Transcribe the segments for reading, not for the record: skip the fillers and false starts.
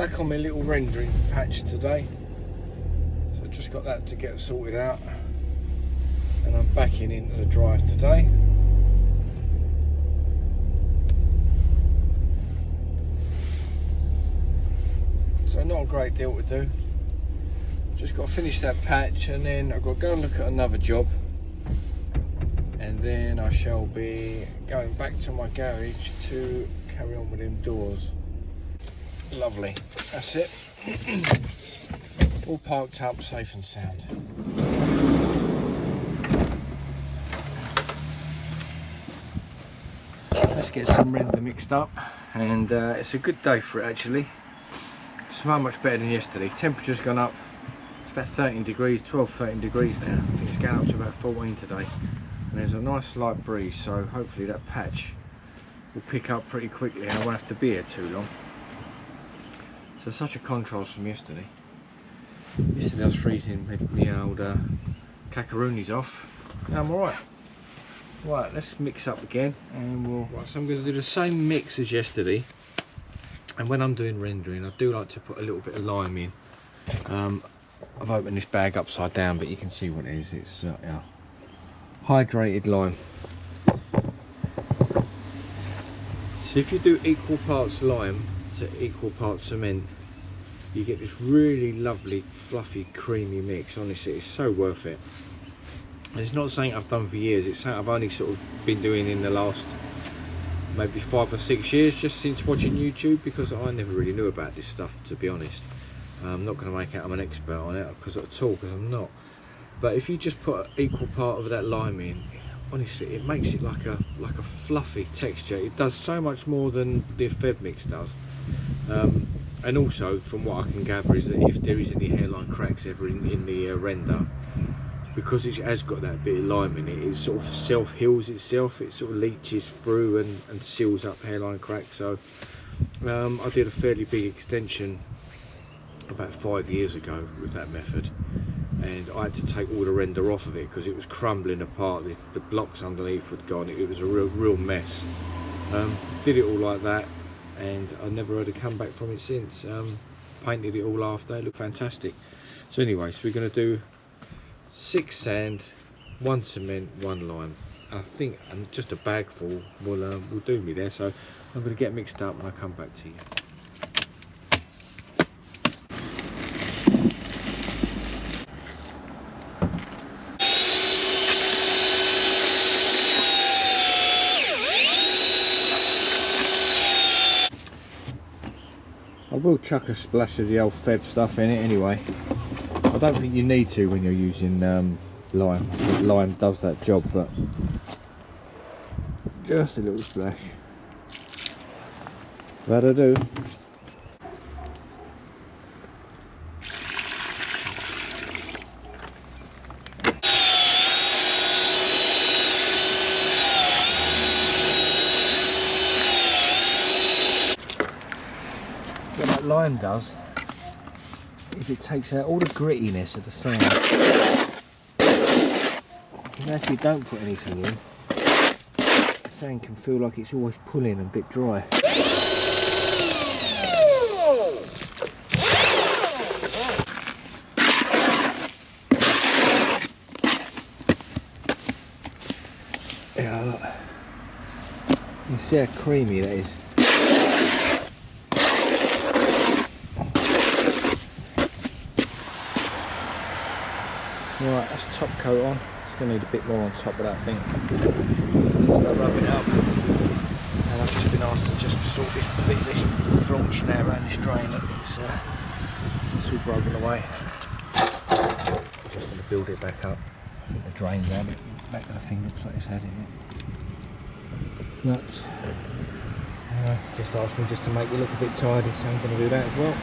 back on my little rendering patch today, so I've just got that to get sorted out, and I'm backing into the drive today. So not a great deal to do, just got to finish that patch, and then I've got to go and look at another job, and then I shall be going back to my garage to carry on with them doors. Lovely, that's it. All parked up, safe and sound. Let's get some render mixed up, and it's a good day for it actually. It's so much better than yesterday. Temperature's gone up, it's about 13 degrees, 12-13 degrees now. I think it's going up to about 14 today, and there's a nice light breeze, so hopefully that patch will pick up pretty quickly and I won't have to be here too long. So such a contrast from yesterday. Yesterday I was freezing with my old cacaroonies off. Now I'm alright. Right, let's mix up again, and so I'm going to do the same mix as yesterday. And when I'm doing rendering, I do like to put a little bit of lime in. I've opened this bag upside down, but you can see what it is. It's yeah, hydrated lime. So if you do equal parts lime to equal parts cement, you get this really lovely, fluffy, creamy mix. Honestly, it's so worth it. And it's not something I've done for years, it's something I've only sort of been doing in the last maybe 5 or 6 years, just since watching YouTube, because I never really knew about this stuff, to be honest. I'm not going to make out I'm an expert on it because I'm not. But if you just put an equal part of that lime in, honestly, it makes it like a fluffy texture. It does so much more than the Feb mix does. And also, from what I can gather, is that if there is any hairline cracks ever in the render, because it has got that bit of lime in it, it sort of self-heals itself. It sort of leaches through and seals up hairline cracks. So I did a fairly big extension about 5 years ago with that method, and I had to take all the render off of it because it was crumbling apart. The blocks underneath had gone. It was a real mess. Did it all like that, and I never had a comeback from it since. Painted it all after, it looked fantastic. So anyway, so we're going to do 6 sand, 1 cement, 1 lime. I think just a bag full will do me there, so I'm going to get mixed up and I'll come back to you. I will chuck a splash of the old Feb stuff in it anyway. I don't think you need to when you're using lime. I think lime does that job, but just a little splash. That'll do. What that lime does is it takes out all the grittiness of the sand. And if you don't put anything in, the sand can feel like it's always pulling and a bit dry. Yeah, look. You see how creamy that is. Right, that's top coat on. It's going to need a bit more on top of that thing. Let's go rubbing it up. And I've just been asked to just sort this flaunch now around this drain. Look, it's all broken away. I'm just going to build it back up. I think the drain's out. The back of the thing looks like it's had it. But just asked me just to make it look a bit tidy, so I'm going to do that as well.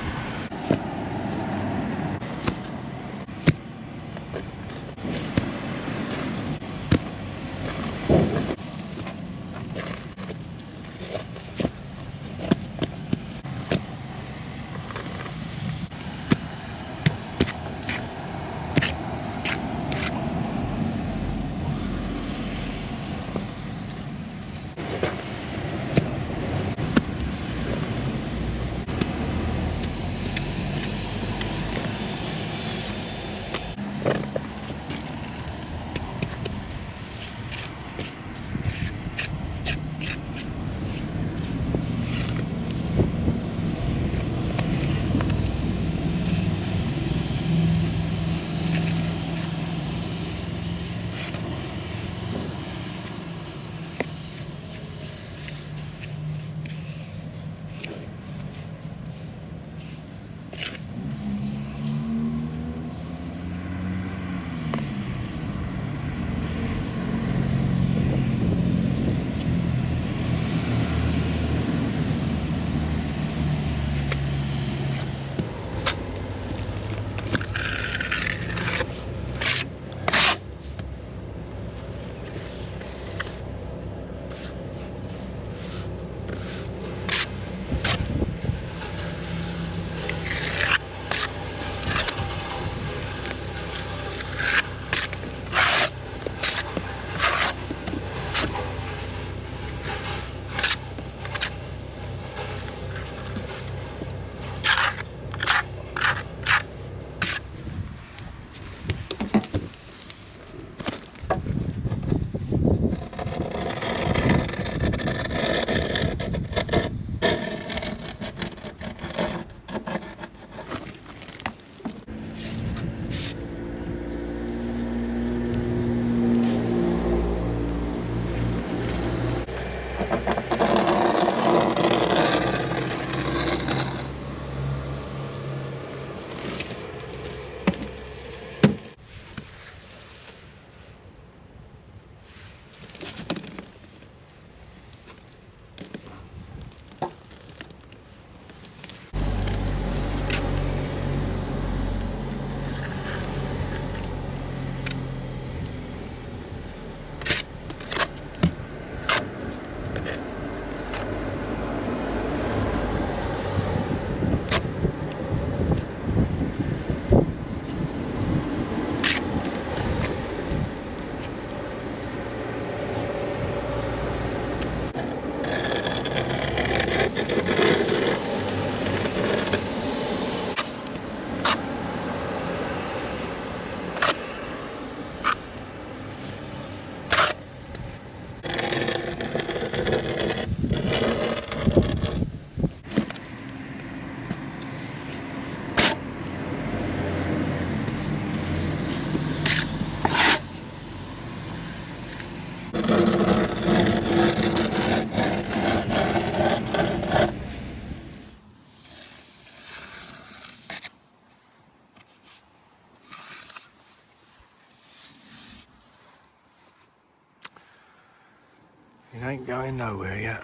ain't going nowhere yet.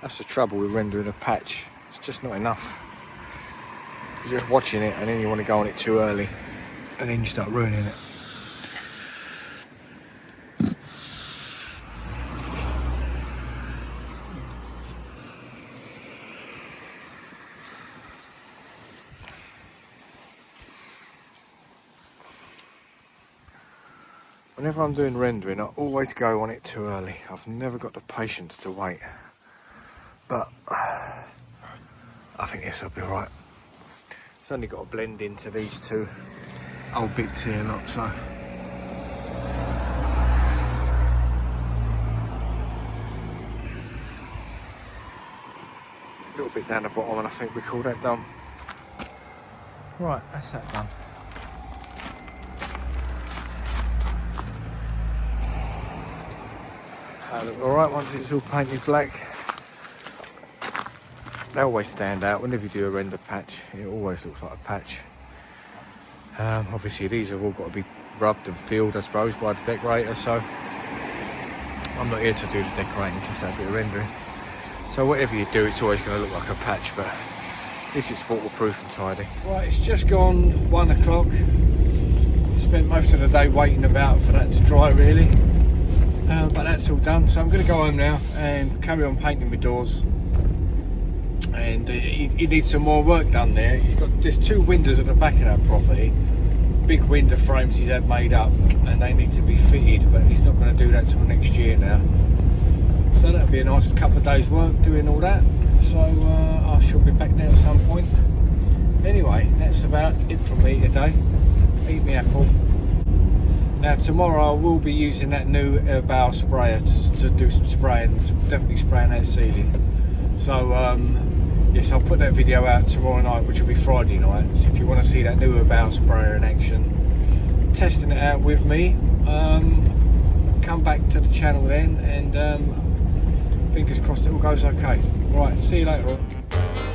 That's the trouble with rendering a patch. It's just not enough. You're just watching it and then you want to go on it too early. And then you start ruining it. Whenever I'm doing rendering, I always go on it too early. I've never got the patience to wait. But I think this will be alright. It's only got to blend into these two old bits here, look, so. A little bit down the bottom and I think we call that done. Right, that's that done. Look alright once it's all painted black. They always stand out. Whenever you do a render patch, it always looks like a patch. Obviously these have all got to be rubbed and filled, I suppose, by the decorator, so I'm not here to do the decorating, just a bit of rendering. So whatever you do, it's always going to look like a patch, but this is waterproof and tidy. Right, it's just gone 1 o'clock. Spent most of the day waiting about for that to dry, really. But that's all done, so I'm going to go home now and carry on painting my doors. And he needs some more work done there. There's 2 windows at the back of that property, big window frames he's had made up, and they need to be fitted, but he's not going to do that till next year now. So that'll be a nice couple of days work doing all that. So I shall be back there at some point. Anyway, that's about it from me today. Eat me apple. Now tomorrow I will be using that new herbal sprayer to do some spraying, definitely spraying that ceiling. So yes, I'll put that video out tomorrow night, which will be Friday night. So if you want to see that new herbal sprayer in action, testing it out with me, come back to the channel then, and fingers crossed it all goes okay. Right, see you later on.